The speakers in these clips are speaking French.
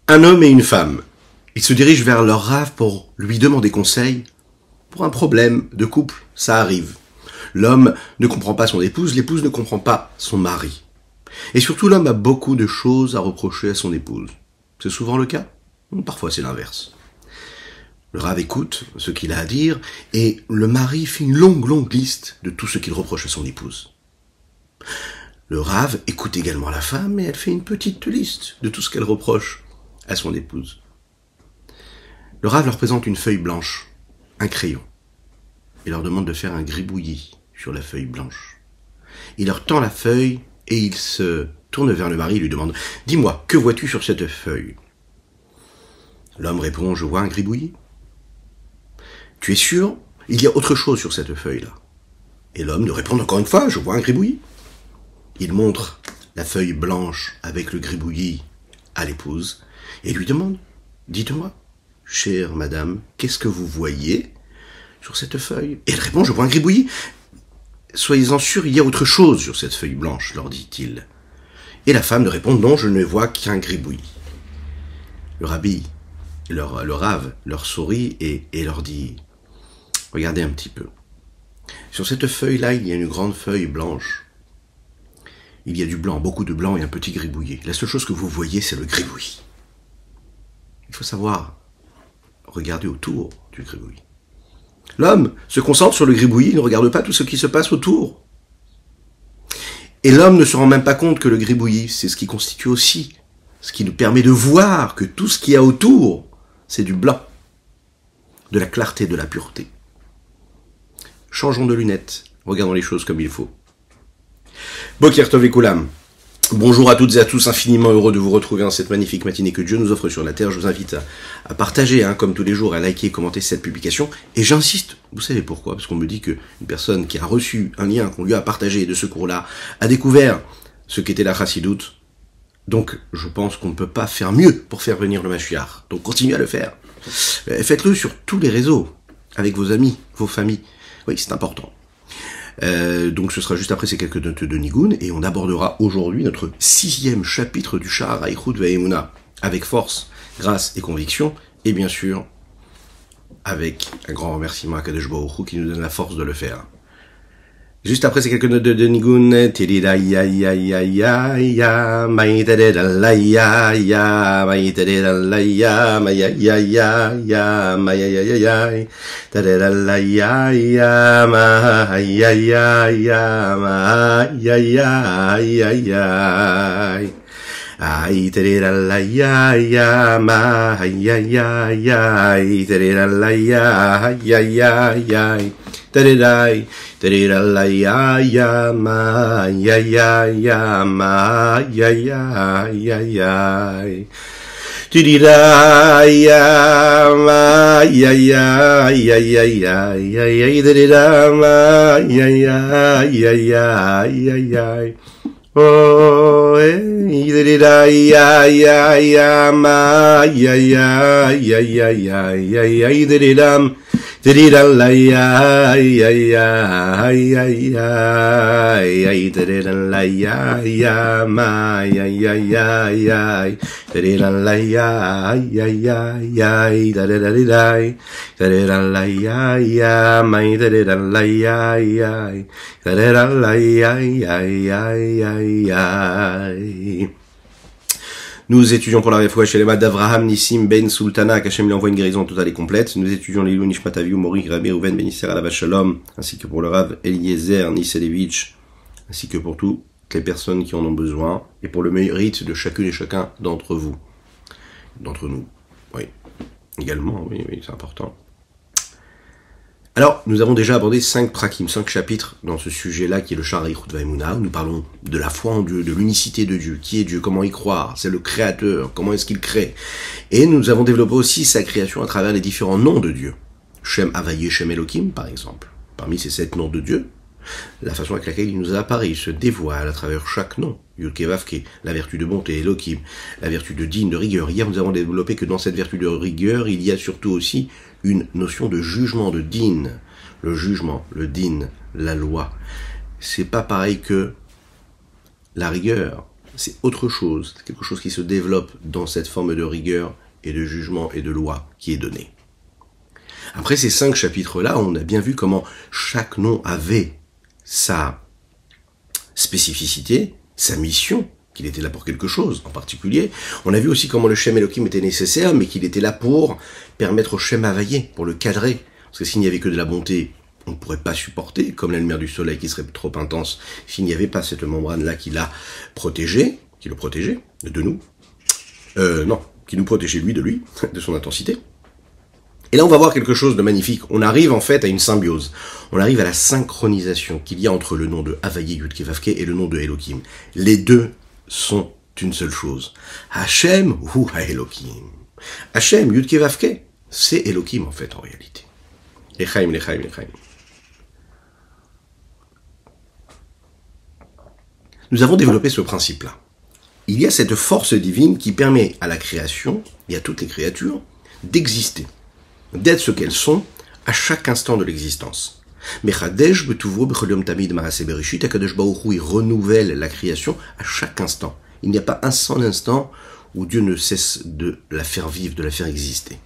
Un homme et une femme. Ils se dirigent vers leur Rav pour lui demander conseil pour un problème de couple. Ça arrive. L'homme ne comprend pas son épouse, l'épouse ne comprend pas son mari. Et surtout, l'homme a beaucoup de choses à reprocher à son épouse. C'est souvent le cas. Parfois, c'est l'inverse. Le Rav écoute ce qu'il a à dire et le mari fait une longue liste de tout ce qu'il reproche à son épouse. Le Rav écoute également la femme et elle fait une petite liste de tout ce qu'elle reproche à son épouse. Le Rav leur présente une feuille blanche, un crayon, et leur demande de faire un gribouillis sur la feuille blanche. Il leur tend la feuille et il se tourne vers le mari et lui demande « Dis-moi, que vois-tu sur cette feuille ?» L'homme répond « Je vois un gribouillis. »« Tu es sûr ? Il y a autre chose sur cette feuille-là. » Et l'homme répond encore une fois « Je vois un gribouillis. » Il montre la feuille blanche avec le gribouillis à l'épouse et lui demande « Dites-moi, chère madame, qu'est-ce que vous voyez sur cette feuille ?» Et elle répond « Je vois un gribouillis. »« Soyez-en sûrs, il y a autre chose sur cette feuille blanche, leur dit-il. » Et la femme répond « Non, je ne vois qu'un gribouillis. » Le rabbi, le Rav, leur sourit et leur dit « Regardez un petit peu. Sur cette feuille-là, il y a une grande feuille blanche. Il y a du blanc, beaucoup de blanc et un petit gribouillis. La seule chose que vous voyez, c'est le gribouillis. Il faut savoir regarder autour du gribouillis. L'homme se concentre sur le gribouillis, il ne regarde pas tout ce qui se passe autour. Et l'homme ne se rend même pas compte que le gribouillis, c'est ce qui constitue aussi, ce qui nous permet de voir que tout ce qu'il y a autour, c'est du blanc, de la clarté, de la pureté. Changeons de lunettes, regardons les choses comme il faut. Boker Tov Koulam. Bonjour à toutes et à tous, infiniment heureux de vous retrouver en cette magnifique matinée que Dieu nous offre sur la terre. Je vous invite à partager, comme tous les jours, à liker et commenter cette publication. Et j'insiste, vous savez pourquoi ? Parce qu'on me dit qu'une personne qui a reçu un lien qu'on lui a partagé de ce cours-là a découvert ce qu'était la Chassidoute. Donc, je pense qu'on ne peut pas faire mieux pour faire venir le Mashiach. Donc, continuez à le faire. Faites-le sur tous les réseaux, avec vos amis, vos familles. Oui, c'est important. Donc ce sera juste après ces quelques notes de Nigun et on abordera aujourd'hui notre 6e chapitre du Sha'ar HaYichud Ve'Emunah avec force, grâce et conviction et bien sûr avec un grand remerciement à Kadosh Baruch Hu qui nous donne la force de le faire. Juste après ces quelques notes de Nigun, ay terera la ya ma ay terera la ya tererai terera la ya ma tirira ya ma terera ma oh, ya ma la Nous étudions pour la Refoua chez les Mad d'Avraham Nissim Ben Sultana, qu'Hachem lui envoie une guérison totale et complète. Nous étudions les Ilou Nishmat Avihu Mori Rabbi Reuven Ben Isser Alav Shalom, ainsi que pour le Rav Eliezer Niselevitch, ainsi que pour toutes les personnes qui en ont besoin, et pour le mérite de chacune et chacun d'entre vous. D'entre nous. Oui. Également, oui, c'est important. Alors, nous avons déjà abordé 5 prakim, 5 chapitres dans ce sujet-là qui est le Sha'ar HaYichud Ve'Emunah, où nous parlons de la foi en Dieu, de l'unicité de Dieu, qui est Dieu, comment y croire, c'est le créateur, comment est-ce qu'il crée. Et nous avons développé aussi sa création à travers les différents noms de Dieu. Shem Havaye, Shem Elohim, par exemple. Parmi ces 7 noms de Dieu, la façon avec laquelle il nous apparaît, il se dévoile à travers chaque nom. Yud-Kei Vav-Kei, la vertu de bonté, Elohim, la vertu de din, de rigueur. Hier, nous avons développé que dans cette vertu de rigueur, il y a surtout aussi une notion de jugement, de din. Le jugement, le din, la loi. C'est pas pareil que la rigueur. c'est autre chose, c'est quelque chose qui se développe dans cette forme de rigueur et de jugement et de loi qui est donnée. Après ces 5 chapitres-là, on a bien vu comment chaque nom avait sa spécificité, sa mission, qu'il était là pour quelque chose en particulier. On a vu aussi comment le Shem Elohim était nécessaire, mais qu'il était là pour permettre au Shem Havayé, pour le cadrer. Parce que s'il n'y avait que de la bonté, on ne pourrait pas supporter, comme la lumière du soleil qui serait trop intense, s'il n'y avait pas cette membrane-là qui l'a protégé, qui le protégeait de nous. Non, qui nous protégeait lui, de son intensité. Et là, on va voir quelque chose de magnifique. On arrive en fait à une symbiose. On arrive à la synchronisation qu'il y a entre le nom de Havayé Yud Kei Vav Kei et le nom de Elohim. Les deux sont une seule chose. Hashem ou Ha-Elohim. Hashem, Yud Kei Vav Kei, c'est Elohim en fait en réalité. Lechaim, lechaim, lechaim. Nous avons développé ce principe-là. Il y a cette force divine qui permet à la création, et à toutes les créatures, d'exister, d'être ce qu'elles sont à chaque instant de l'existence. Mechadesh betuvo b'chol tamid ma'aseh bereshit, Akadosh Baruch Hu, il renouvelle la création à chaque instant. Il n'y a pas un seul instant où Dieu ne cesse de la faire vivre, de la faire exister.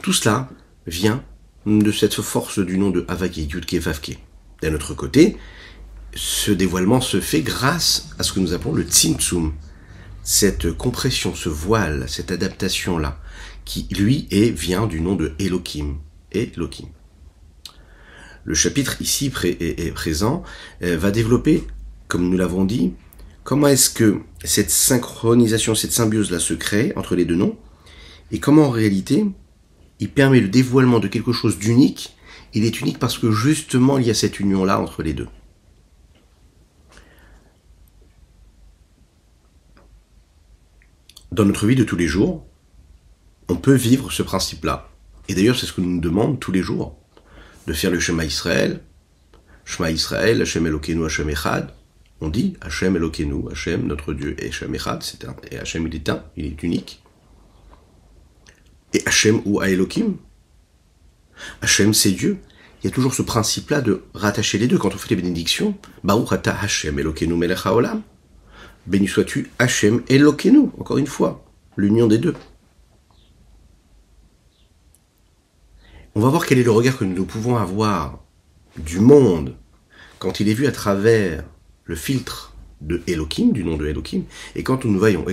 Tout cela vient de cette force du nom de Havayé Yud Kei Vav Kei. D'un autre côté, ce dévoilement se fait grâce à ce que nous appelons le tzimtzum, cette compression, ce voile, cette adaptation-là, qui, lui, vient du nom de Elohim. Elohim. Le chapitre ici présent va développer, comme nous l'avons dit, comment est-ce que cette synchronisation, cette symbiose-là se crée entre les deux noms, et comment en réalité, il permet le dévoilement de quelque chose d'unique. Il est unique parce que justement, il y a cette union-là entre les deux. Dans notre vie de tous les jours, on peut vivre ce principe-là. Et d'ailleurs, c'est ce que nous demandons tous les jours, de faire le Shema Israël, Hashem Elokeinu, Hashem Echad. On dit Hashem Elokeinu, Hashem, notre Dieu, et Hashem Echad, et Hashem il est un, il est unique. Et Hashem ou Elohim, Hashem c'est Dieu. Il y a toujours ce principe-là de rattacher les deux. Quand on fait les bénédictions, Baruch ata Hashem Elokeinu melech haolam. Béni sois-tu Hashem Elokeinu, encore une fois, l'union des deux. On va voir quel est le regard que nous pouvons avoir du monde quand il est vu à travers le filtre de Elohim, du nom de Elohim, et quand nous voyons,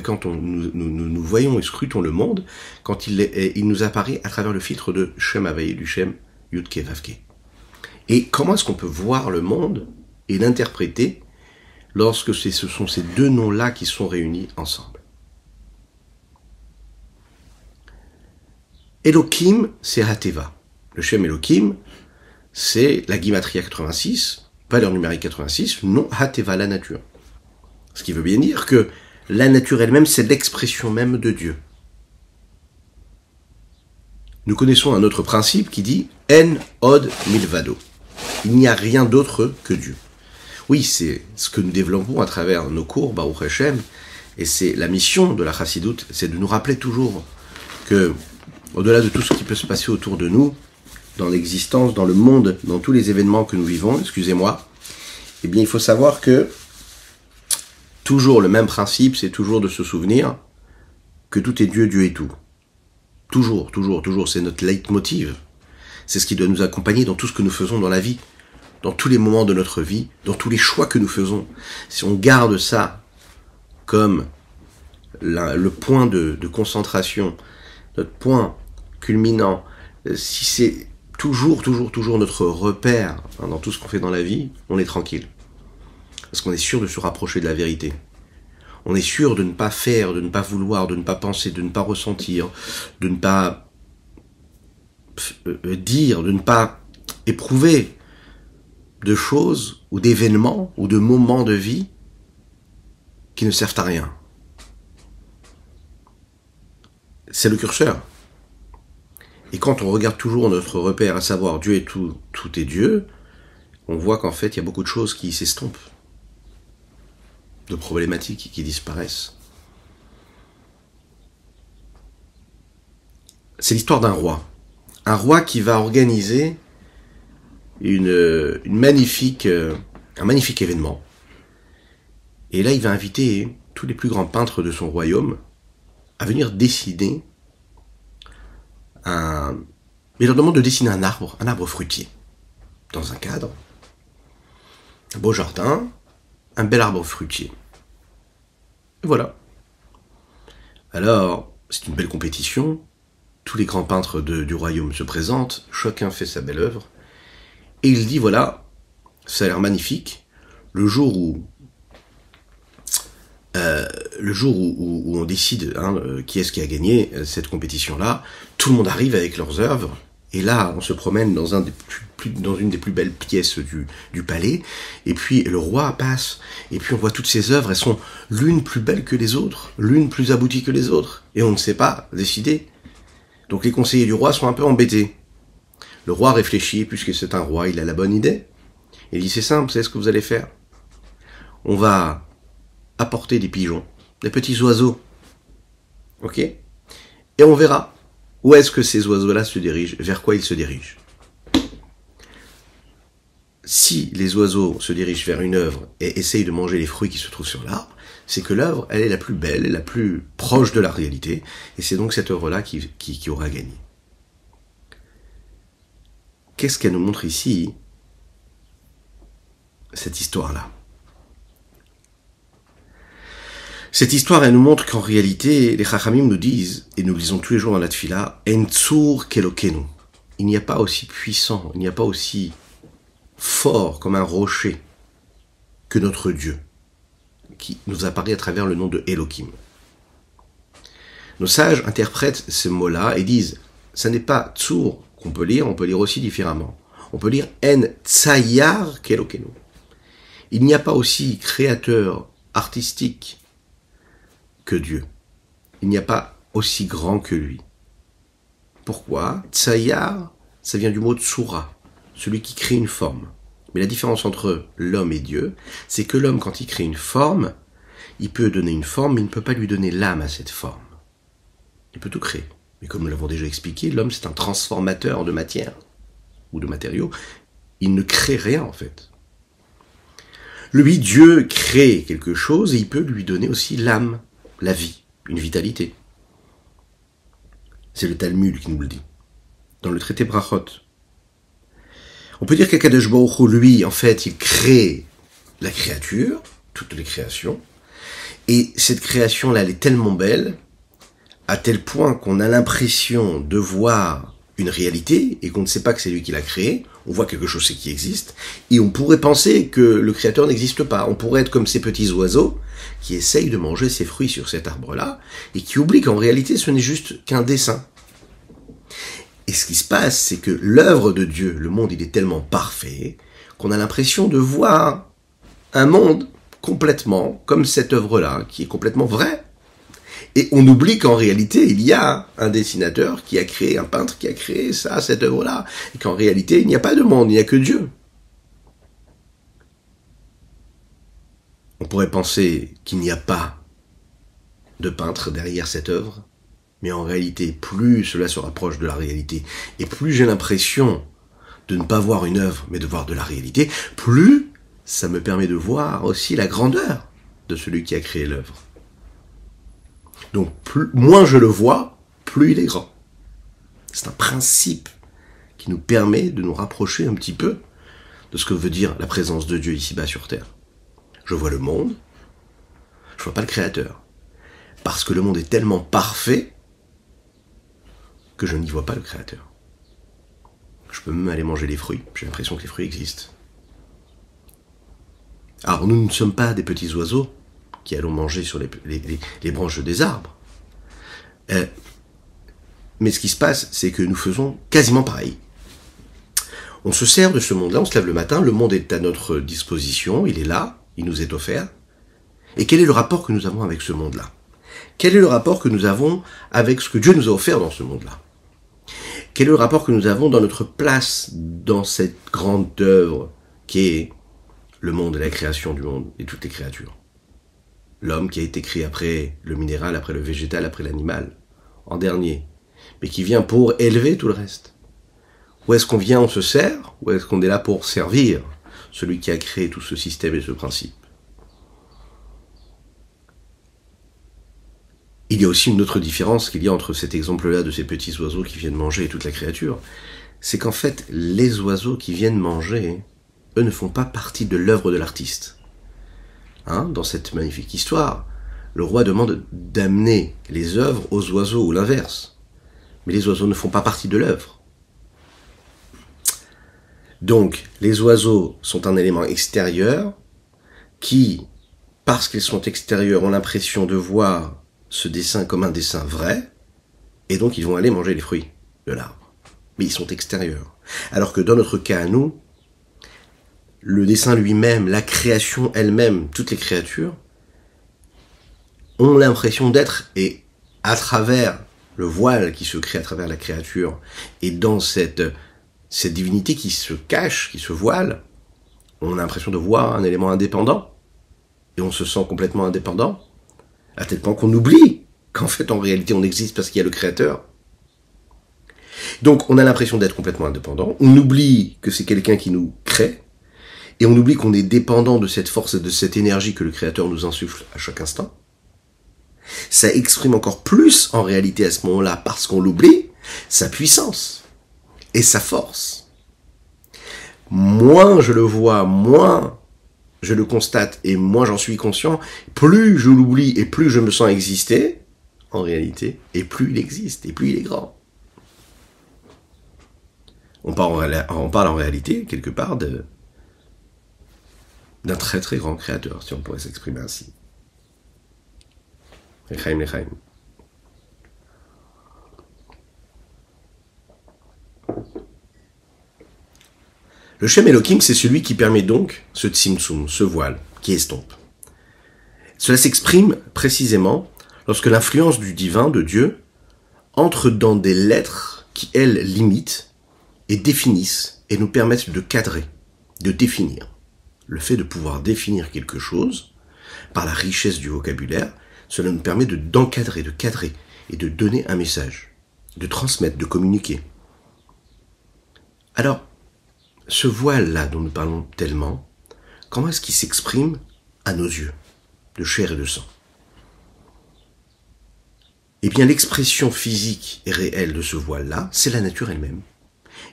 nous voyons et scrutons le monde, quand il nous apparaît à travers le filtre de Shem Havayé, du Shem Yud Kei Vav Kei. Et comment est-ce qu'on peut voir le monde et l'interpréter lorsque ce sont ces deux noms-là qui sont réunis ensemble? Elohim, c'est Hateva. Le Shem Elohim, c'est la Gematria 86, valeur numérique 86, non Hateva, la nature. Ce qui veut bien dire que la nature elle-même, c'est l'expression même de Dieu. Nous connaissons un autre principe qui dit « En od milvado ». Il n'y a rien d'autre que Dieu. Oui, c'est ce que nous développons à travers nos cours, Baruch Hashem, et c'est la mission de la Chassidoute, c'est de nous rappeler toujours que, au-delà de tout ce qui peut se passer autour de nous, dans l'existence, dans le monde, dans tous les événements que nous vivons, excusez-moi, eh bien il faut savoir que toujours le même principe, c'est toujours de se souvenir que tout est Dieu, Dieu est tout. Toujours, toujours, toujours, c'est notre leitmotiv. C'est ce qui doit nous accompagner dans tout ce que nous faisons dans la vie, dans tous les moments de notre vie, dans tous les choix que nous faisons. Si on garde ça comme le point de concentration, notre point culminant, si c'est toujours notre repère dans tout ce qu'on fait dans la vie, on est tranquille. Parce qu'on est sûr de se rapprocher de la vérité. On est sûr de ne pas faire, de ne pas vouloir, de ne pas penser, de ne pas ressentir, de ne pas dire, de ne pas éprouver de choses ou d'événements ou de moments de vie qui ne servent à rien. C'est le curseur. Et quand on regarde toujours notre repère, à savoir Dieu est tout, tout est Dieu, on voit qu'en fait il y a beaucoup de choses qui s'estompent, de problématiques qui disparaissent. C'est l'histoire d'un roi qui va organiser un magnifique événement. Et là, il va inviter tous les plus grands peintres de son royaume à venir dessiner il leur demande de dessiner un arbre fruitier, dans un cadre, un beau jardin, un bel arbre fruitier. Et voilà. Alors, c'est une belle compétition, tous les grands peintres du royaume se présentent, chacun fait sa belle œuvre, et il dit, voilà, ça a l'air magnifique, le jour où on décide qui est-ce qui a gagné cette compétition-là, tout le monde arrive avec leurs œuvres, et là, on se promène dans une des plus belles pièces du palais, et puis le roi passe, et puis on voit toutes ces œuvres, elles sont l'une plus belle que les autres, l'une plus aboutie que les autres, et on ne sait pas décider. Donc les conseillers du roi sont un peu embêtés. Le roi réfléchit, puisque c'est un roi, il a la bonne idée. Il dit, c'est simple, c'est ce que vous allez faire. On va apporter des pigeons, des petits oiseaux, ok ? Et on verra où est-ce que ces oiseaux-là se dirigent, vers quoi ils se dirigent. Si les oiseaux se dirigent vers une œuvre et essayent de manger les fruits qui se trouvent sur l'arbre, c'est que l'œuvre, elle est la plus belle, la plus proche de la réalité, et c'est donc cette œuvre-là qui aura gagné. Qu'est-ce qu'elle nous montre ici, cette histoire-là ? Cette histoire, elle nous montre qu'en réalité, les Chachamim nous disent, et nous le lisons tous les jours dans la Tfila, En tsur kelokenu. Il n'y a pas aussi puissant, il n'y a pas aussi fort comme un rocher que notre Dieu, qui nous apparaît à travers le nom de Elohim. Nos sages interprètent ces mots-là et disent, ça n'est pas tsur qu'on peut lire, on peut lire aussi différemment. On peut lire En tsayar kelokenu. Il n'y a pas aussi créateur artistique que Dieu. Il n'y a pas aussi grand que lui. Pourquoi ? Tsayar, ça vient du mot tsura, celui qui crée une forme. Mais la différence entre l'homme et Dieu, c'est que l'homme, quand il crée une forme, il peut donner une forme, mais il ne peut pas lui donner l'âme à cette forme. Il peut tout créer. Mais comme nous l'avons déjà expliqué, l'homme, c'est un transformateur de matière ou de matériaux. Il ne crée rien, en fait. Lui, Dieu crée quelque chose et il peut lui donner aussi l'âme, la vie, une vitalité. C'est le Talmud qui nous le dit. Dans le traité Brachot. On peut dire qu'Akadosh Baruch Hu, lui, en fait, il crée la créature, toutes les créations, et cette création-là, elle est tellement belle, à tel point qu'on a l'impression de voir une réalité, et qu'on ne sait pas que c'est lui qui l'a créée, on voit quelque chose qui existe, et on pourrait penser que le créateur n'existe pas. On pourrait être comme ces petits oiseaux qui essayent de manger ces fruits sur cet arbre-là, et qui oublient qu'en réalité ce n'est juste qu'un dessin. Et ce qui se passe, c'est que l'œuvre de Dieu, le monde, il est tellement parfait, qu'on a l'impression de voir un monde complètement comme cette œuvre-là, qui est complètement vraie. Et on oublie qu'en réalité, il y a un dessinateur qui a créé, un peintre qui a créé ça, cette œuvre-là. Et qu'en réalité, il n'y a pas de monde, il n'y a que Dieu. On pourrait penser qu'il n'y a pas de peintre derrière cette œuvre. Mais en réalité, plus cela se rapproche de la réalité, et plus j'ai l'impression de ne pas voir une œuvre, mais de voir de la réalité, plus ça me permet de voir aussi la grandeur de celui qui a créé l'œuvre. Donc, moins je le vois, plus il est grand. C'est un principe qui nous permet de nous rapprocher un petit peu de ce que veut dire la présence de Dieu ici-bas sur Terre. Je vois le monde, je vois pas le Créateur. Parce que le monde est tellement parfait que je n'y vois pas le Créateur. Je peux même aller manger les fruits, j'ai l'impression que les fruits existent. Alors nous ne sommes pas des petits oiseaux qui allons manger sur les branches des arbres. Mais ce qui se passe, c'est que nous faisons quasiment pareil. On se sert de ce monde-là, on se lève le matin, le monde est à notre disposition, il est là, il nous est offert. Et quel est le rapport que nous avons avec ce monde-là ? Quel est le rapport que nous avons avec ce que Dieu nous a offert dans ce monde-là ? Quel est le rapport que nous avons dans notre place dans cette grande œuvre qui est le monde et la création du monde et toutes les créatures ? L'homme qui a été créé après le minéral, après le végétal, après l'animal, en dernier, mais qui vient pour élever tout le reste. Où est-ce qu'on vient, on se sert, ou est-ce qu'on est là pour servir celui qui a créé tout ce système et ce principe ? Il y a aussi une autre différence qu'il y a entre cet exemple-là de ces petits oiseaux qui viennent manger et toute la créature, c'est qu'en fait, les oiseaux qui viennent manger, eux ne font pas partie de l'œuvre de l'artiste. Dans cette magnifique histoire, le roi demande d'amener les œuvres aux oiseaux ou l'inverse. Mais les oiseaux ne font pas partie de l'œuvre. Donc, les oiseaux sont un élément extérieur qui, parce qu'ils sont extérieurs, ont l'impression de voir ce dessin comme un dessin vrai, et donc ils vont aller manger les fruits de l'arbre. Mais ils sont extérieurs. Alors que dans notre cas à nous, le dessin lui-même, la création elle-même, toutes les créatures, ont l'impression d'être, et à travers le voile qui se crée à travers la créature, et dans cette divinité qui se cache, qui se voile, on a l'impression de voir un élément indépendant, et on se sent complètement indépendant, à tel point qu'on oublie qu'en fait, en réalité, on existe parce qu'il y a le Créateur. Donc, on a l'impression d'être complètement indépendant, on oublie que c'est quelqu'un qui nous crée, et on oublie qu'on est dépendant de cette force et de cette énergie que le Créateur nous insuffle à chaque instant. Ça exprime encore plus, en réalité, à ce moment-là, parce qu'on l'oublie, sa puissance et sa force. Moins je le vois, moins je le constate et moins j'en suis conscient, plus je l'oublie et plus je me sens exister, en réalité, et plus il existe, et plus il est grand. On parle en réalité, quelque part, d'un très très grand créateur, si on pourrait s'exprimer ainsi. L'Echaim, l'Echaim. Le Shem Elohim, c'est celui qui permet donc ce tzimtzum, ce voile, qui estompe. Cela s'exprime précisément lorsque l'influence du divin, de Dieu, entre dans des lettres qui, elles, limitent et définissent et nous permettent de cadrer, de définir. Le fait de pouvoir définir quelque chose, par la richesse du vocabulaire, cela nous permet d'encadrer, de cadrer et de donner un message, de transmettre, de communiquer. Alors, ce voile-là dont nous parlons tellement, comment est-ce qu'il s'exprime à nos yeux, de chair et de sang? Eh bien, l'expression physique et réelle de ce voile-là, c'est la nature elle-même.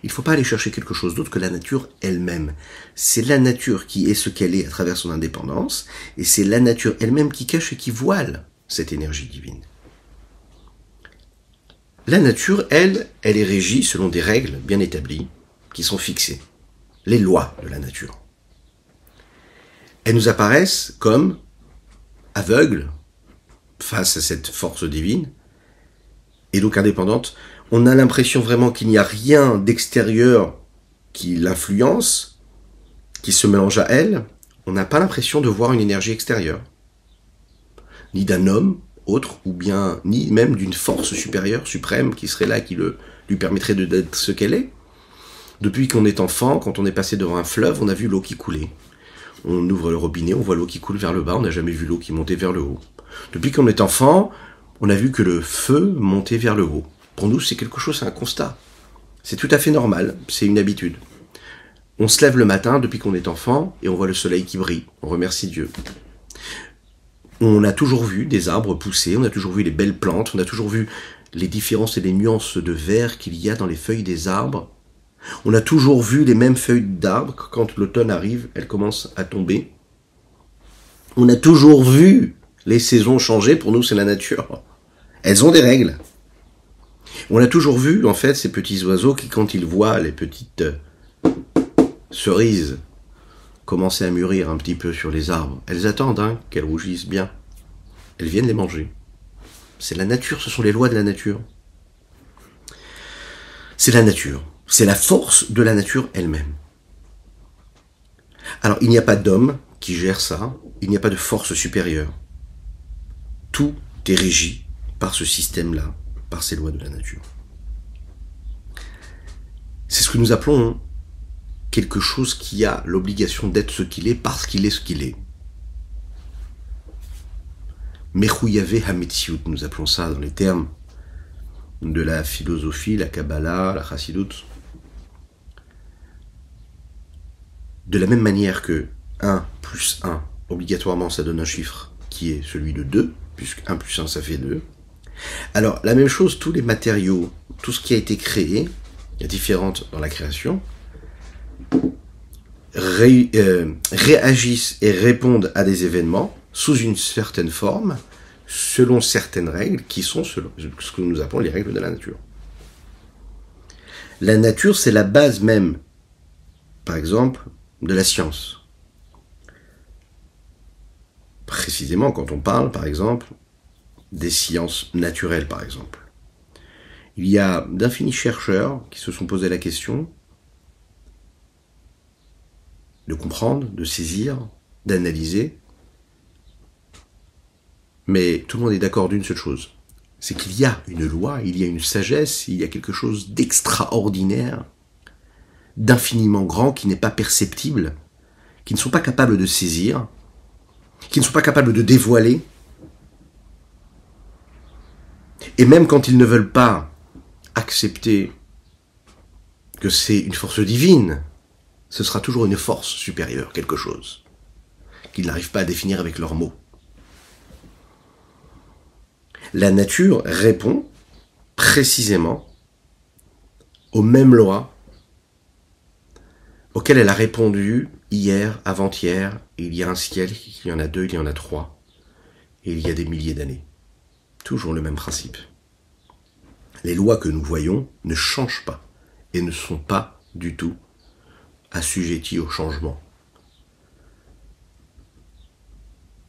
Il ne faut pas aller chercher quelque chose d'autre que la nature elle-même. C'est la nature qui est ce qu'elle est à travers son indépendance, et c'est la nature elle-même qui cache et qui voile cette énergie divine. La nature, elle est régie selon des règles bien établies, qui sont fixées. Les lois de la nature. Elles nous apparaissent comme aveugles face à cette force divine, et donc indépendantes. On a l'impression vraiment qu'il n'y a rien d'extérieur qui l'influence, qui se mélange à elle. On n'a pas l'impression de voir une énergie extérieure, ni d'un homme autre, ou bien ni même d'une force supérieure, suprême, qui serait là, qui lui permettrait d'être ce qu'elle est. Depuis qu'on est enfant, quand on est passé devant un fleuve, on a vu l'eau qui coulait. On ouvre le robinet, on voit l'eau qui coule vers le bas, on n'a jamais vu l'eau qui montait vers le haut. Depuis qu'on est enfant, on a vu que le feu montait vers le haut. Pour nous, c'est quelque chose, c'est un constat. C'est tout à fait normal, c'est une habitude. On se lève le matin, depuis qu'on est enfant, et on voit le soleil qui brille. On remercie Dieu. On a toujours vu des arbres pousser, on a toujours vu les belles plantes, on a toujours vu les différences et les nuances de vert qu'il y a dans les feuilles des arbres. On a toujours vu les mêmes feuilles d'arbres, quand l'automne arrive, elles commencent à tomber. On a toujours vu les saisons changer, pour nous c'est la nature. Elles ont des règles. On a toujours vu, en fait, ces petits oiseaux qui, quand ils voient les petites cerises commencer à mûrir un petit peu sur les arbres, elles attendent qu'elles rougissent bien. Elles viennent les manger. C'est la nature, ce sont les lois de la nature. C'est la nature. C'est la force de la nature elle-même. Alors, il n'y a pas d'homme qui gère ça, il n'y a pas de force supérieure. Tout est régi par ce système-là, par ces lois de la nature. C'est ce que nous appelons quelque chose qui a l'obligation d'être ce qu'il est parce qu'il est ce qu'il est. Mechouyavé Hametziut, nous appelons ça dans les termes de la philosophie, la Kabbalah, la Chassidut. De la même manière que 1 plus 1, obligatoirement ça donne un chiffre qui est celui de 2, puisque 1 plus 1 ça fait 2. Alors, la même chose, tous les matériaux, tout ce qui a été créé, différentes dans la création, réagissent et répondent à des événements sous une certaine forme, selon certaines règles qui sont ce que nous appelons les règles de la nature. La nature, c'est la base même, par exemple, de la science. Précisément quand on parle, par exemple, des sciences naturelles, par exemple. Il y a d'infinis chercheurs qui se sont posé la question de comprendre, de saisir, d'analyser. Mais tout le monde est d'accord d'une seule chose. C'est qu'il y a une loi, il y a une sagesse, il y a quelque chose d'extraordinaire, d'infiniment grand, qui n'est pas perceptible, qui ne sont pas capables de saisir, qui ne sont pas capables de dévoiler. Et même quand ils ne veulent pas accepter que c'est une force divine, ce sera toujours une force supérieure, quelque chose, qu'ils n'arrivent pas à définir avec leurs mots. La nature répond précisément aux mêmes lois auxquelles elle a répondu hier, avant-hier, il y a un ciel, il y en a deux, il y en a trois, et il y a des milliers d'années. Toujours le même principe. Les lois que nous voyons ne changent pas et ne sont pas du tout assujetties au changement.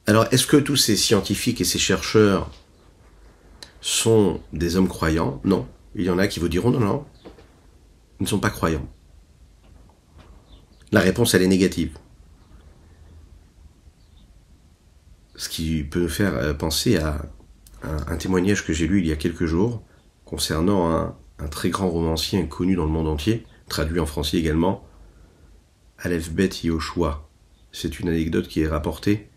Alors, est-ce que tous ces scientifiques et ces chercheurs sont des hommes croyants? Non. Il y en a qui vous diront non, ils ne sont pas croyants. La réponse, elle est négative. Ce qui peut nous faire penser à un témoignage que j'ai lu il y a quelques jours concernant un très grand romancier connu dans le monde entier, traduit en français également, Aleph Bet Yehoshua. C'est une anecdote qui est rapportée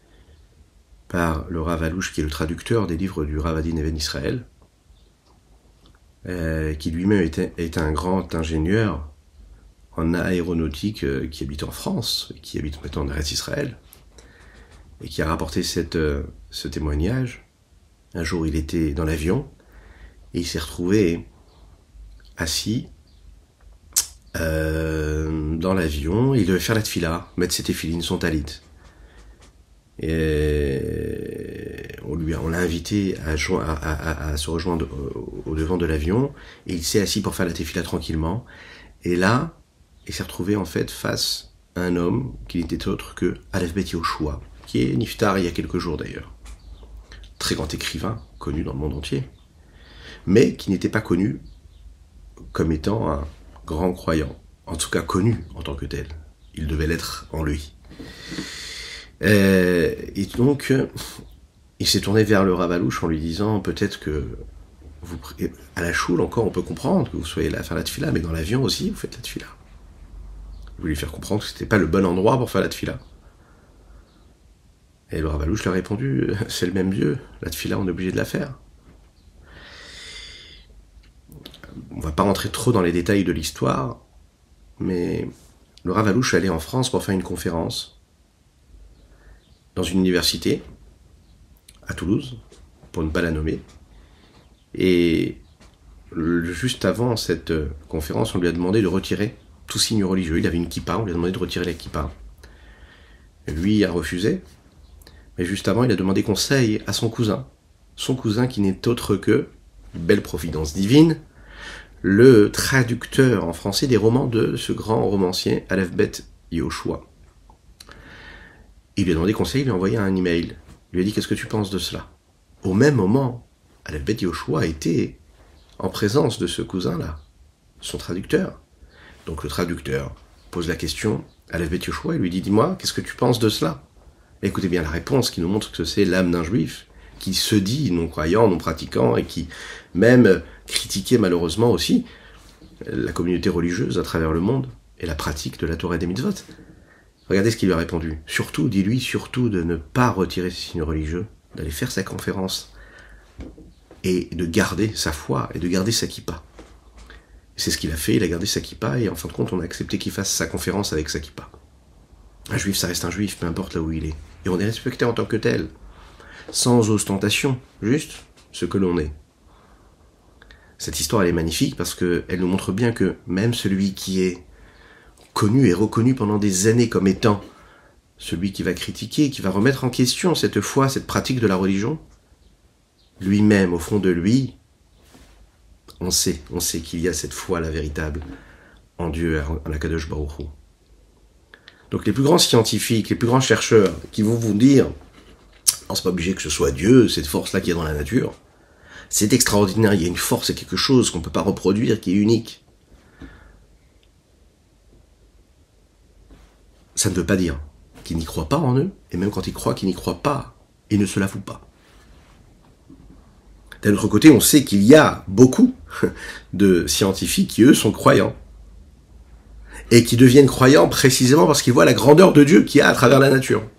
par le Rav Alouche, qui est le traducteur des livres du Rav Adin Even Israël, qui lui-même est un grand ingénieur en aéronautique qui habite en France, et qui habite maintenant en Eretz Israël, et qui a rapporté ce témoignage. Un jour, il était dans l'avion, et il s'est retrouvé assis dans l'avion, il devait faire la tfila, mettre ses téphilines, son talit. Et on l'a invité à se rejoindre au devant de l'avion, et il s'est assis pour faire la tefila tranquillement. Et là, il s'est retrouvé en fait face à un homme qui n'était autre que Aleph Bet Yehoshua, qui est niftar il y a quelques jours d'ailleurs. Très grand écrivain, connu dans le monde entier, mais qui n'était pas connu comme étant un grand croyant. En tout cas connu en tant que tel. Il devait l'être en lui. Et donc, il s'est tourné vers le Rav Alouche en lui disant, peut-être que à la choule encore, on peut comprendre que vous soyez là à faire la tfila, mais dans l'avion aussi, vous faites la tfila. Il voulait lui faire comprendre que c'était pas le bon endroit pour faire la tfila. Et le Rav Alouche lui a répondu, c'est le même Dieu, la tfila, on est obligé de la faire. On va pas rentrer trop dans les détails de l'histoire, mais le Rav Alouche allait en France pour faire une conférence dans une université, à Toulouse, pour ne pas la nommer. Et juste avant cette conférence, on lui a demandé de retirer tout signe religieux. Il avait une kippa, on lui a demandé de retirer la kippa. Lui a refusé, mais juste avant, il a demandé conseil à son cousin qui n'est autre que, belle providence divine, le traducteur en français des romans de ce grand romancier, Aleph Bet Yehoshua. Il lui a demandé conseil, il lui a envoyé un email. Il lui a dit, qu'est-ce que tu penses de cela? Au même moment, Aleph Bet Yehoshua était en présence de ce cousin-là, son traducteur. Donc le traducteur pose la question à Aleph Bet Yehoshua et lui dit, dis-moi, qu'est-ce que tu penses de cela? Écoutez bien la réponse qui nous montre que c'est l'âme d'un juif, qui se dit non-croyant, non-pratiquant, et qui même critiquait malheureusement aussi la communauté religieuse à travers le monde, et la pratique de la Torah et des mitzvot. Regardez ce qu'il lui a répondu. Surtout, dis-lui, surtout de ne pas retirer ses signes religieux, d'aller faire sa conférence, et de garder sa foi, et de garder sa kippa. C'est ce qu'il a fait, il a gardé sa kippa, et en fin de compte, on a accepté qu'il fasse sa conférence avec sa kippa. Un juif, ça reste un juif, peu importe là où il est. Et on est respecté en tant que tel, sans ostentation, juste ce que l'on est. Cette histoire, elle est magnifique parce qu'elle nous montre bien que même celui qui est connu et reconnu pendant des années comme étant celui qui va critiquer, qui va remettre en question cette foi, cette pratique de la religion, lui-même, au fond de lui, on sait qu'il y a cette foi, la véritable, en Dieu, en Akadosh Baruch Hu. Donc les plus grands scientifiques, les plus grands chercheurs qui vont vous dire « Non, c'est pas obligé que ce soit Dieu, cette force-là qui est dans la nature. C'est extraordinaire, il y a une force, c'est quelque chose qu'on ne peut pas reproduire, qui est unique. » Ça ne veut pas dire qu'ils n'y croient pas en eux, et même quand ils croient qu'ils n'y croient pas, ils ne se l'avouent pas. D'un autre côté, on sait qu'il y a beaucoup de scientifiques qui, eux, sont croyants. Et qui deviennent croyants précisément parce qu'ils voient la grandeur de Dieu qu'il y a à travers la nature.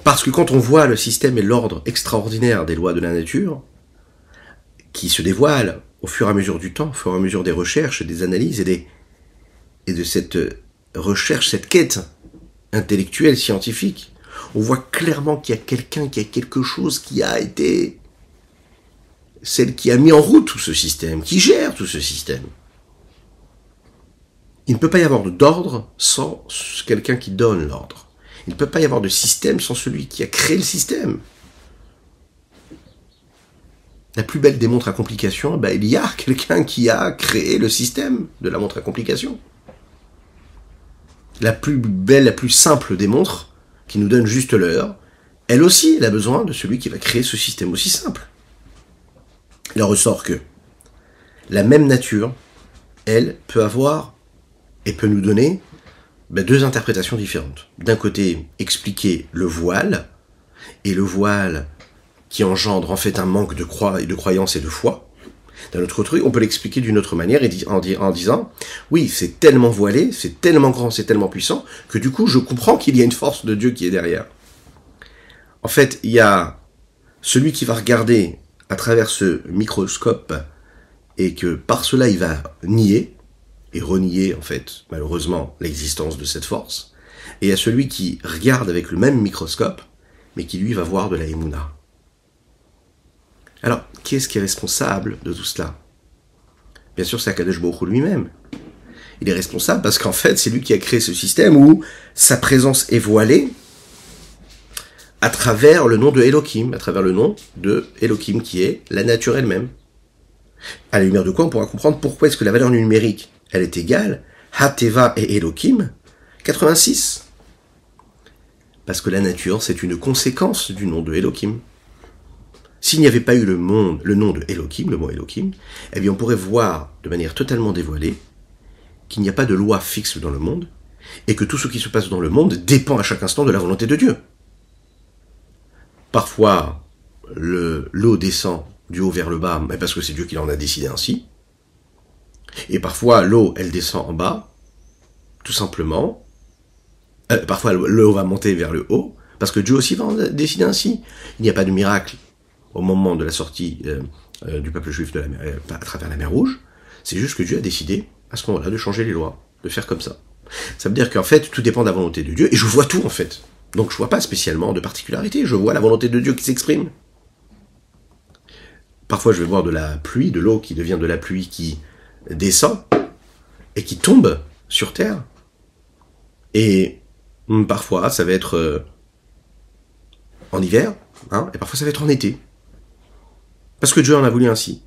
Parce que quand on voit le système et l'ordre extraordinaire des lois de la nature, qui se dévoilent au fur et à mesure du temps, au fur et à mesure des recherches, des analyses et de cette recherche, cette quête intellectuelle, scientifique, on voit clairement qu'il y a quelqu'un, qu'il y a quelque chose qui a été celle qui a mis en route tout ce système, qui gère tout ce système. Il ne peut pas y avoir d'ordre sans quelqu'un qui donne l'ordre. Il ne peut pas y avoir de système sans celui qui a créé le système. La plus belle des montres à complication, il y a quelqu'un qui a créé le système de la montre à complication. La plus belle, la plus simple des montres, qui nous donne juste l'heure, elle aussi, elle a besoin de celui qui va créer ce système aussi simple. Il en ressort que la même nature, elle, peut avoir et peut nous donner deux interprétations différentes. D'un côté, expliquer le voile, et le voile qui engendre en fait un manque de croyance et de foi. D'un autre côté, on peut l'expliquer d'une autre manière en disant « Oui, c'est tellement voilé, c'est tellement grand, c'est tellement puissant, que du coup, je comprends qu'il y a une force de Dieu qui est derrière. » En fait, il y a celui qui va regarder à travers ce microscope et que par cela, il va nier, et renier, en fait, malheureusement, l'existence de cette force, et à celui qui regarde avec le même microscope, mais qui, lui, va voir de la Emouna. Alors, qui est-ce qui est responsable de tout cela? Bien sûr, c'est Akadosh Baruch Hu lui-même. Il est responsable parce qu'en fait, c'est lui qui a créé ce système où sa présence est voilée à travers le nom de Elohim, à travers le nom de Elohim, qui est la nature elle-même. À la lumière de quoi on pourra comprendre pourquoi est-ce que la valeur numérique elle est égale, Hateva et Elohim, 86. Parce que la nature, c'est une conséquence du nom de Elohim. S'il n'y avait pas eu le nom de Elohim, le mot Elohim, eh bien on pourrait voir de manière totalement dévoilée qu'il n'y a pas de loi fixe dans le monde, et que tout ce qui se passe dans le monde dépend à chaque instant de la volonté de Dieu. Parfois, l'eau descend du haut vers le bas, mais parce que c'est Dieu qui en a décidé ainsi. Et parfois, l'eau, elle descend en bas, tout simplement. Parfois, l'eau va monter vers le haut, parce que Dieu aussi va en décider ainsi. Il n'y a pas de miracle au moment de la sortie du peuple juif de à travers la mer Rouge. C'est juste que Dieu a décidé, à ce moment-là, de changer les lois, de faire comme ça. Ça veut dire qu'en fait, tout dépend de la volonté de Dieu, et je vois tout, en fait. Donc, je vois pas spécialement de particularité, je vois la volonté de Dieu qui s'exprime. Parfois, je vais voir de la pluie, de l'eau qui devient de la pluie qui descend et qui tombe sur terre. Et parfois, ça va être en hiver, et parfois ça va être en été. Parce que Dieu en a voulu ainsi.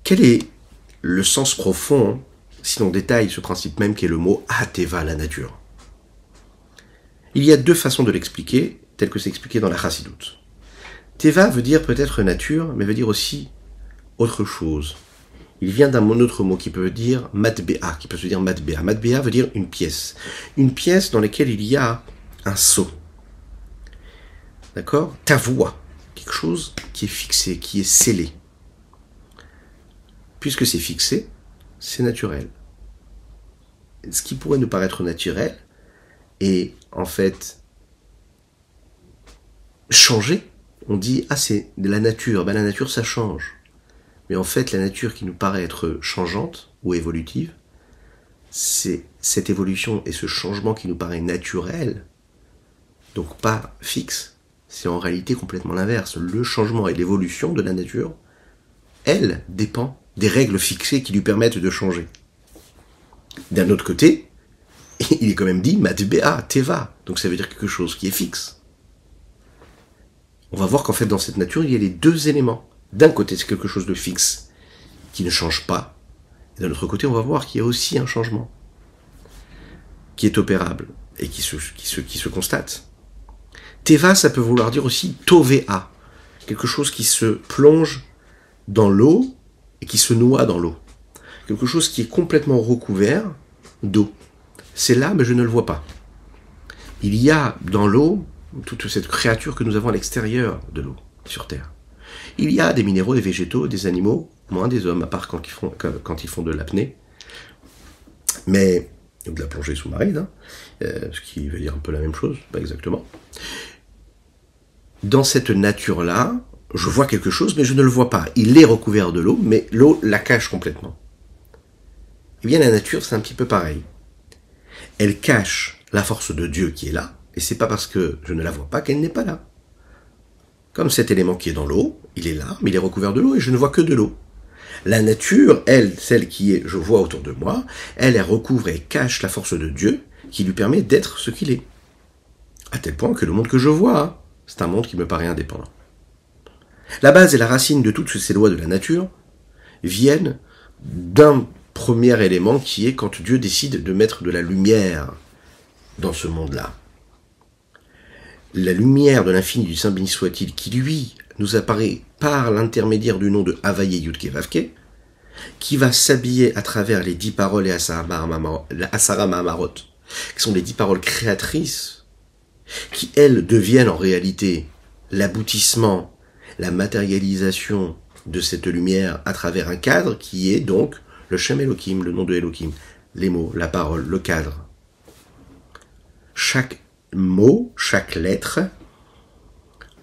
Quel est le sens profond, si l'on détaille ce principe même qui est le mot Hateva, la nature? Il y a deux façons de l'expliquer, tel que c'est expliqué dans la Chassidoute. Teva veut dire peut-être nature, mais veut dire aussi autre chose. Il vient d'un autre mot qui peut dire matbea, qui peut se dire matbea. Matbea veut dire une pièce. Une pièce dans laquelle il y a un sceau. D'accord? Ta voix. Quelque chose qui est fixé, qui est scellé. Puisque c'est fixé, c'est naturel. Ce qui pourrait nous paraître naturel est en fait changé. On dit, c'est de la nature. La nature, ça change. Mais en fait, la nature qui nous paraît être changeante ou évolutive, c'est cette évolution et ce changement qui nous paraît naturel, donc pas fixe, c'est en réalité complètement l'inverse. Le changement et l'évolution de la nature, elle dépend des règles fixées qui lui permettent de changer. D'un autre côté, il est quand même dit matbea, teva, donc ça veut dire quelque chose qui est fixe. On va voir qu'en fait dans cette nature il y a les deux éléments. D'un côté c'est quelque chose de fixe qui ne change pas, et d'un autre côté on va voir qu'il y a aussi un changement qui est opérable et qui se constate. Teva, ça peut vouloir dire aussi tovea, quelque chose qui se plonge dans l'eau et qui se noie dans l'eau. Quelque chose qui est complètement recouvert d'eau. C'est là, mais je ne le vois pas. Il y a dans l'eau toute cette créature que nous avons à l'extérieur de l'eau, sur Terre. Il y a des minéraux, des végétaux, des animaux, moins des hommes, à part quand ils font de l'apnée, mais de la plongée sous-marine, ce qui veut dire un peu la même chose, pas exactement. Dans cette nature-là, je vois quelque chose, mais je ne le vois pas. Il est recouvert de l'eau, mais l'eau la cache complètement. Eh bien, la nature, c'est un petit peu pareil. Elle cache la force de Dieu qui est là, et c'est pas parce que je ne la vois pas qu'elle n'est pas là. Comme cet élément qui est dans l'eau, il est là, mais il est recouvert de l'eau, et je ne vois que de l'eau. La nature, elle, celle qui est, je vois autour de moi, elle recouvre et cache la force de Dieu, qui lui permet d'être ce qu'il est. À tel point que le monde que je vois, c'est un monde qui me paraît indépendant. La base et la racine de toutes ces lois de la nature viennent d'un premier élément qui est quand Dieu décide de mettre de la lumière dans ce monde-là. La lumière de l'infini du Saint béni soit-il, qui lui nous apparaît par l'intermédiaire du nom de Havaye Yudke Vavke, qui va s'habiller à travers les 10 paroles et Asara Mahamarot, qui sont les 10 paroles créatrices, qui elles deviennent en réalité l'aboutissement, la matérialisation de cette lumière à travers un cadre qui est donc le Shem Elohim, le nom de Elohim, les mots, la parole, le cadre. Chaque mot, chaque lettre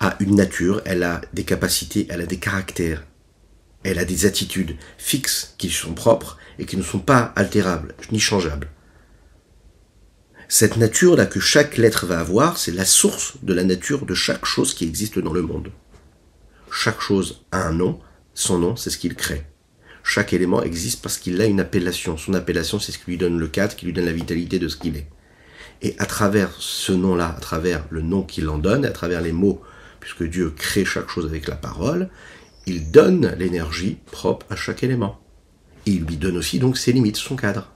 a une nature, elle a des capacités, elle a des caractères, elle a des attitudes fixes qui sont propres et qui ne sont pas altérables, ni changeables. Cette nature-là que chaque lettre va avoir, c'est la source de la nature de chaque chose qui existe dans le monde. Chaque chose a un nom, son nom, c'est ce qu'il crée. Chaque élément existe parce qu'il a une appellation. Son appellation, c'est ce qui lui donne le cadre, qui lui donne la vitalité de ce qu'il est. Et à travers ce nom-là, à travers le nom qu'il en donne, à travers les mots, puisque Dieu crée chaque chose avec la parole, il donne l'énergie propre à chaque élément. Et il lui donne aussi donc ses limites, son cadre.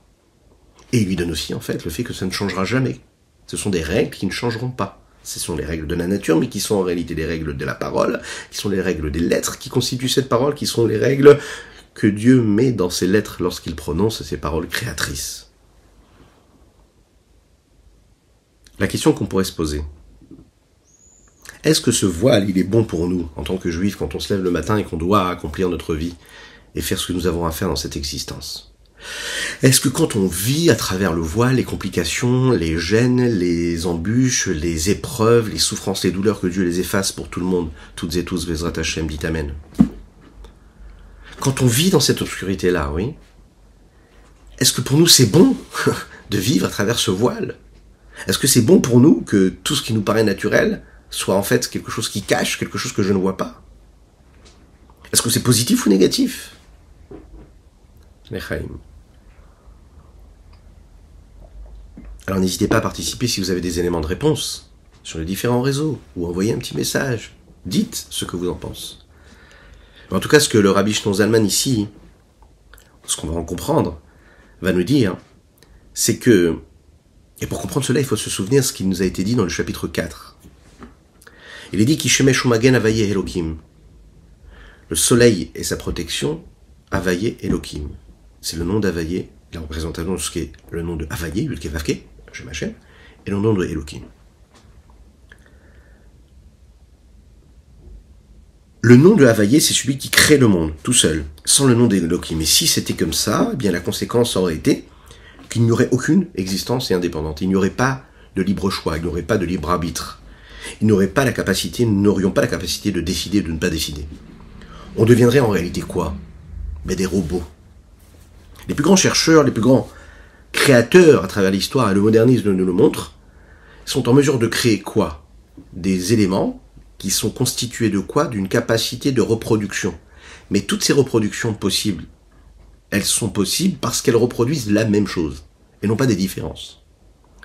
Et il lui donne aussi en fait le fait que ça ne changera jamais. Ce sont des règles qui ne changeront pas. Ce sont les règles de la nature, mais qui sont en réalité les règles de la parole, qui sont les règles des lettres qui constituent cette parole, qui sont les règles que Dieu met dans ses lettres lorsqu'il prononce ces paroles créatrices. La question qu'on pourrait se poser, est-ce que ce voile, il est bon pour nous, en tant que juifs, quand on se lève le matin et qu'on doit accomplir notre vie et faire ce que nous avons à faire dans cette existence? Est-ce que quand on vit à travers le voile, les complications, les gênes, les embûches, les épreuves, les souffrances, les douleurs, que Dieu les efface pour tout le monde, toutes et tous, Bezrat Hashem, dit Amen. Quand on vit dans cette obscurité-là, oui, est-ce que pour nous c'est bon de vivre à travers ce voile? Est-ce que c'est bon pour nous que tout ce qui nous paraît naturel soit en fait quelque chose qui cache, quelque chose que je ne vois pas? Est-ce que c'est positif ou négatif? Lechaim. Alors n'hésitez pas à participer si vous avez des éléments de réponse sur les différents réseaux, ou envoyez un petit message. Dites ce que vous en pensez. En tout cas, ce que le Rabbi Shneur Zalman ici, ce qu'on va en comprendre, va nous dire, c'est que, et pour comprendre cela, il faut se souvenir ce qui nous a été dit dans le chapitre 4. Il est dit qu'Ishemesh umagen Havaye Elohim. Le soleil et sa protection, Havaye Elohim. C'est le nom d'Havaye, la représentation de ce qui est le nom de Havaye, Yudke Vavke, Shem Hashem, et le nom de Elohim. Le nom de Havaye, c'est celui qui crée le monde, tout seul, sans le nom d'Elohim. Et si c'était comme ça, eh bien la conséquence aurait été qu'il n'y aurait aucune existence indépendante. Il n'y aurait pas de libre choix, il n'y aurait pas de libre arbitre. Nous n'aurions pas la capacité de décider, de ne pas décider. On deviendrait en réalité quoi? Mais des robots. Les plus grands chercheurs, les plus grands créateurs à travers l'histoire, et le modernisme nous le montre, sont en mesure de créer quoi? Des éléments qui sont constituées de quoi? D'une capacité de reproduction. Mais toutes ces reproductions possibles, elles sont possibles parce qu'elles reproduisent la même chose, et non pas des différences.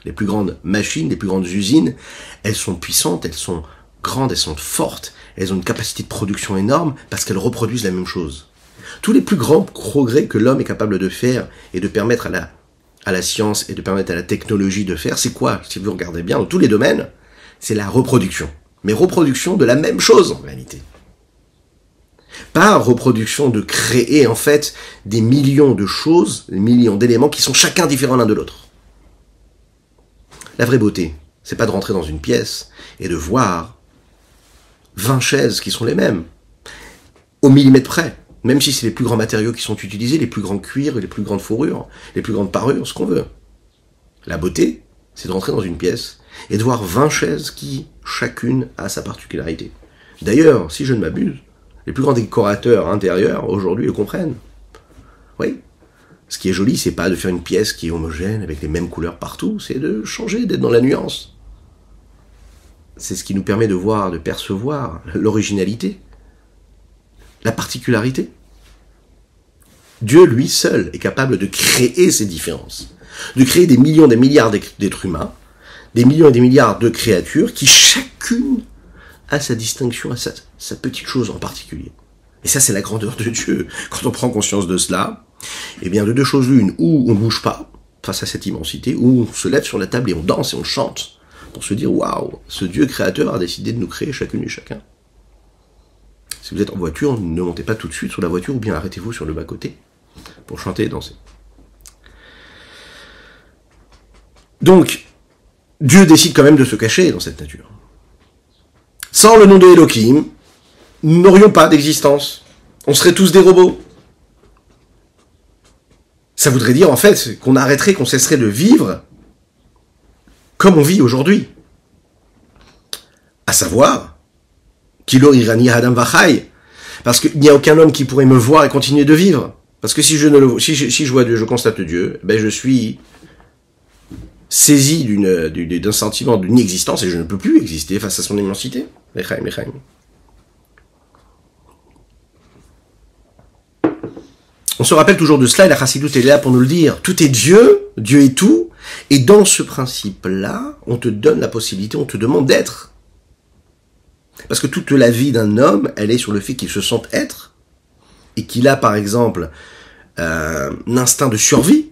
Les plus grandes machines, les plus grandes usines, elles sont puissantes, elles sont grandes, elles sont fortes, elles ont une capacité de production énorme parce qu'elles reproduisent la même chose. Tous les plus grands progrès que l'homme est capable de faire et de permettre à la science et de permettre à la technologie de faire, c'est quoi? Si vous regardez bien, dans tous les domaines, c'est la reproduction. Mais reproduction de la même chose en réalité. Pas reproduction de créer en fait des millions de choses, des millions d'éléments qui sont chacun différents l'un de l'autre. La vraie beauté, c'est pas de rentrer dans une pièce et de voir 20 chaises qui sont les mêmes, au millimètre près, même si c'est les plus grands matériaux qui sont utilisés, les plus grands cuirs, les plus grandes fourrures, les plus grandes parures, ce qu'on veut. La beauté, c'est de rentrer dans une pièce et de voir 20 chaises qui, chacune, a sa particularité. D'ailleurs, si je ne m'abuse, les plus grands décorateurs intérieurs, aujourd'hui, le comprennent. Oui. Ce qui est joli, c'est pas de faire une pièce qui est homogène, avec les mêmes couleurs partout, c'est de changer, d'être dans la nuance. C'est ce qui nous permet de voir, de percevoir l'originalité, la particularité. Dieu, lui seul, est capable de créer ces différences, de créer des millions, des milliards d'êtres humains, des millions et des milliards de créatures qui, chacune, a sa distinction, a sa petite chose en particulier. Et ça, c'est la grandeur de Dieu. Quand on prend conscience de cela, eh bien, de deux choses l'une, ou on bouge pas face à cette immensité, ou on se lève sur la table et on danse et on chante pour se dire, waouh, ce Dieu créateur a décidé de nous créer chacune et chacun. Si vous êtes en voiture, ne montez pas tout de suite sur la voiture, ou bien arrêtez-vous sur le bas-côté pour chanter et danser. Donc, Dieu décide quand même de se cacher dans cette nature. Sans le nom de Elohim, nous n'aurions pas d'existence. On serait tous des robots. Ça voudrait dire en fait qu'on arrêterait, qu'on cesserait de vivre comme on vit aujourd'hui. À savoir, Kilo Irani Adam Vachai, parce qu'il n'y a aucun homme qui pourrait me voir et continuer de vivre. Parce que si je vois Dieu, je constate Dieu, ben je suis saisi d'un sentiment d'une existence et je ne peux plus exister face à son immensité. Lechaim, lechaim. On se rappelle toujours de cela et la Chassidoute est là pour nous le dire. Tout est Dieu, Dieu est tout, et dans ce principe-là, on te donne la possibilité, on te demande d'être. Parce que toute la vie d'un homme, elle est sur le fait qu'il se sente être, et qu'il a par exemple un instinct de survie,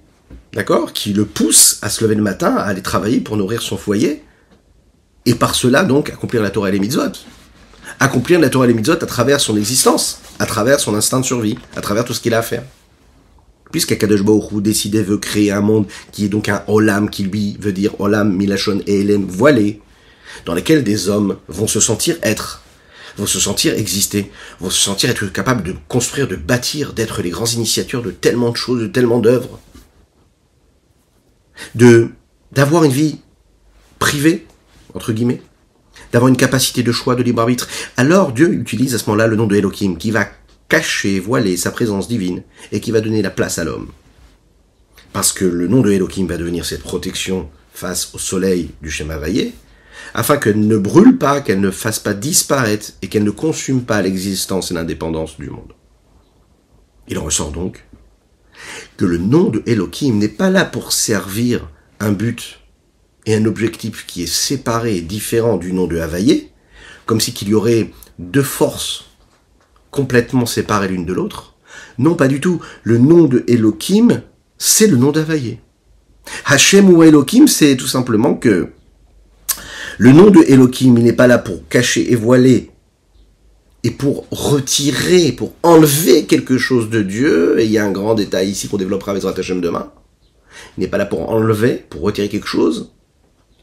d'accord, qui le pousse à se lever le matin, à aller travailler pour nourrir son foyer, et par cela donc accomplir la Torah et les mitzvot. Accomplir la Torah et les mitzvot à travers son existence, à travers son instinct de survie, à travers tout ce qu'il a à faire. Puisqu'Akadosh Baruch Hu décidait, veut créer un monde qui est donc un olam, qui lui veut dire olam, milachon et elem, voilé, dans lequel des hommes vont se sentir être, vont se sentir exister, vont se sentir être capables de construire, de bâtir, d'être les grands initiateurs de tellement de choses, de tellement d'œuvres, d'avoir une vie privée, entre guillemets, d'avoir une capacité de choix, de libre arbitre. Alors Dieu utilise à ce moment-là le nom de Elohim, qui va cacher, voiler sa présence divine, et qui va donner la place à l'homme. Parce que le nom de Elohim va devenir cette protection face au soleil du Shem Havayé, afin qu'elle ne brûle pas, qu'elle ne fasse pas disparaître, et qu'elle ne consume pas l'existence et l'indépendance du monde. Il en ressort donc que le nom de Elohim n'est pas là pour servir un but et un objectif qui est séparé et différent du nom de Havayé, comme si qu'il y aurait deux forces complètement séparées l'une de l'autre. Non, pas du tout. Le nom de Elohim, c'est le nom d'Havayé. Hashem ou Elohim, c'est tout simplement que le nom de Elohim, il n'est pas là pour cacher et voiler et pour retirer, pour enlever quelque chose de Dieu. Et il y a un grand détail ici qu'on développera avec Hashem demain. Il n'est pas là pour enlever, pour retirer quelque chose,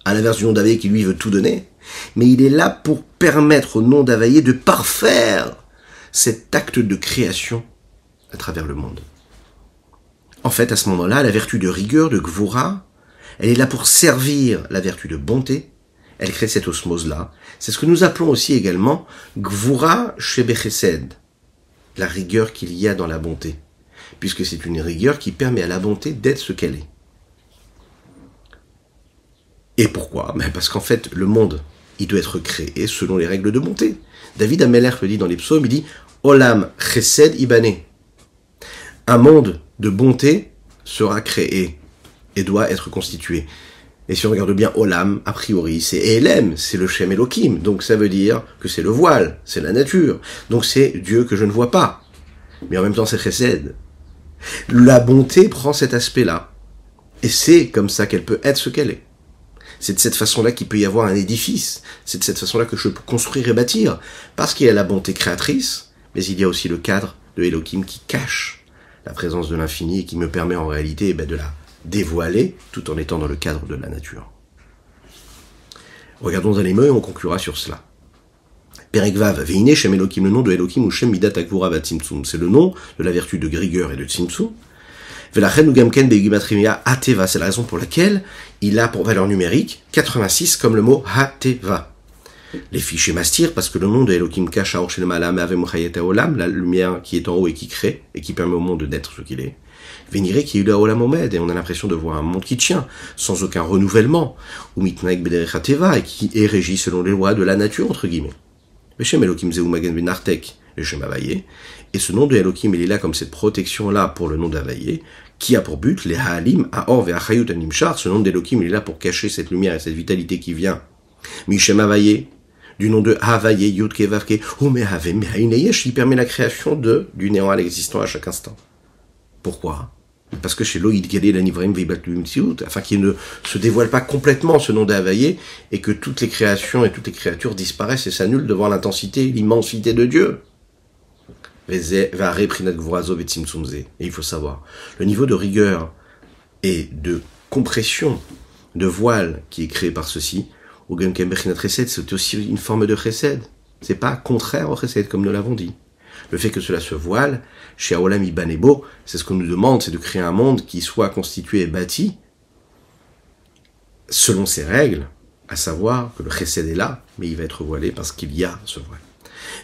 à l'inverse du nom d'Havayé qui lui veut tout donner. Mais il est là pour permettre au nom d'Havayé de parfaire cet acte de création à travers le monde. En fait, à ce moment-là, la vertu de rigueur, de Gvura, elle est là pour servir la vertu de bonté. Elle crée cette osmose-là. C'est ce que nous appelons aussi également Gvura Shebechesed, la rigueur qu'il y a dans la bonté, puisque c'est une rigueur qui permet à la bonté d'être ce qu'elle est. Et pourquoi ? Parce qu'en fait, le monde il doit être créé selon les règles de bonté. David Ameler le dit dans les psaumes, il dit « Olam chesed ibane ». Un monde de bonté sera créé et doit être constitué. Et si on regarde bien Olam, a priori, c'est Elem, c'est le Shem Elohim. Donc ça veut dire que c'est le voile, c'est la nature. Donc c'est Dieu que je ne vois pas. Mais en même temps, c'est Chesed. La bonté prend cet aspect-là. Et c'est comme ça qu'elle peut être ce qu'elle est. C'est de cette façon-là qu'il peut y avoir un édifice. C'est de cette façon-là que je peux construire et bâtir. Parce qu'il y a la bonté créatrice, mais il y a aussi le cadre de Elohim qui cache la présence de l'infini et qui me permet en réalité de la dévoiler tout en étant dans le cadre de la nature. Regardons dans les mots et on conclura sur cela. Perek Vav, Veine Shem Elohim, le nom de Elohim ou Shem Midat Akvura va Tzimtzum. C'est le nom de la vertu de rigueur et de Tzimtzum. Velachen Ugamken Begimatrimia Ateva, c'est la raison pour laquelle il a pour valeur numérique 86 comme le mot Hateva. Les fichiers mastir, parce que le nom de Elohim cache à Orshelmala Meave Muchayet Olam, la lumière qui est en haut et qui crée, et qui permet au monde d'être ce qu'il est. Véniré qui est eu Olam Omed, et on a l'impression de voir un monde qui tient, sans aucun renouvellement, ou Mitnaik Bederech Hateva, et qui est régi selon les lois de la nature, entre guillemets. Veshem Elohim Zeu Magen Benartek, et Shem Havaye, et ce nom de Elohim, il est là comme cette protection-là pour le nom d'Havaye, qui a pour but, les Haalim, Aor ve Achayut Animchar, ce nom d'Elohim, il est là pour cacher cette lumière et cette vitalité qui vient. Mishem Havaye, du nom de Havaye, Yudke Vavke, Omehave Mehaïneyesh, qui permet la création du néant à l'existant à chaque instant. Pourquoi? Parce que chez Loïd Gede l'Anivraim Veibatlu Mtsiut, afin qu'il ne se dévoile pas complètement ce nom d'Havaye, et que toutes les créations et toutes les créatures disparaissent et s'annulent devant l'intensité et l'immensité de Dieu. Et il faut savoir, le niveau de rigueur et de compression de voile qui est créé par ceci, c'est aussi une forme de chesed. C'est pas contraire au chesed, comme nous l'avons dit. Le fait que cela se voile, chez Aolam Ibanebo, c'est ce qu'on nous demande, c'est de créer un monde qui soit constitué et bâti selon ses règles, à savoir que le chesed est là, mais il va être voilé parce qu'il y a ce voile.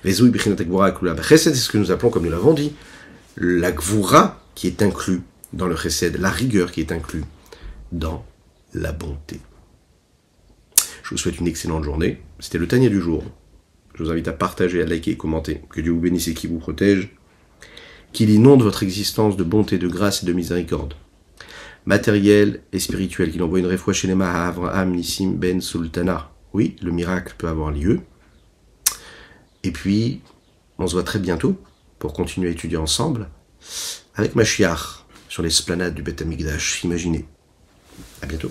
Chesed, c'est ce que nous appelons, comme nous l'avons dit, la gvura qui est inclus dans le chesed, la rigueur qui est inclus dans la bonté. Je vous souhaite une excellente journée. C'était le Tanya du jour. Je vous invite à partager, à liker et commenter. Que Dieu vous bénisse et qu'il vous protège. Qu'il inonde votre existence de bonté, de grâce et de miséricorde. Matériel et spirituel. Qu'il envoie une réfoua chez les à Avraham Nissim Ben Sultana. Oui, le miracle peut avoir lieu. Et puis, on se voit très bientôt pour continuer à étudier ensemble avec Mashiach sur l'esplanade du Beth Amikdash. Imaginez. À bientôt.